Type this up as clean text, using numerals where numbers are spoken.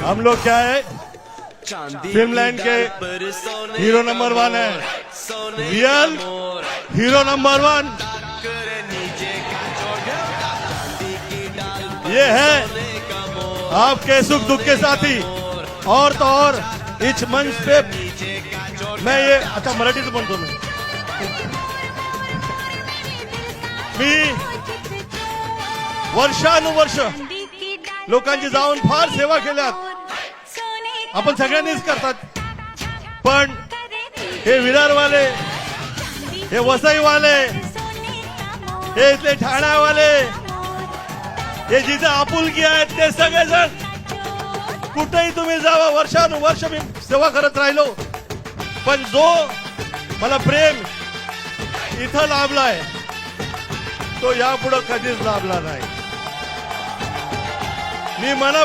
हम लोग क्या है, फिल्मलैंड के हीरो नंबर 1 है, रियल हीरो नंबर 1 ये है, आपके सुख दुख के साथी। और तो और इस मंच पे मैं ये अच्छा मराठीत म्हणतो मी वर्षानुवर्ष लोकांची जाऊन फार सेवा केल्यात, आपण सगळ्यांनीच करतात, पण हे विरारवाले, हे वसईवाले, हे इथले ठाण्यावाले, हे जिथे आपुलकी आहेत ते सगळेजण कुठेही तुम्ही जावा, वर्षानुवर्ष मी सेवा करत राहिलो, पण जो मला प्रेम इथं लाभलाय तो यापुढे कधीच लाभला नाही। मी मना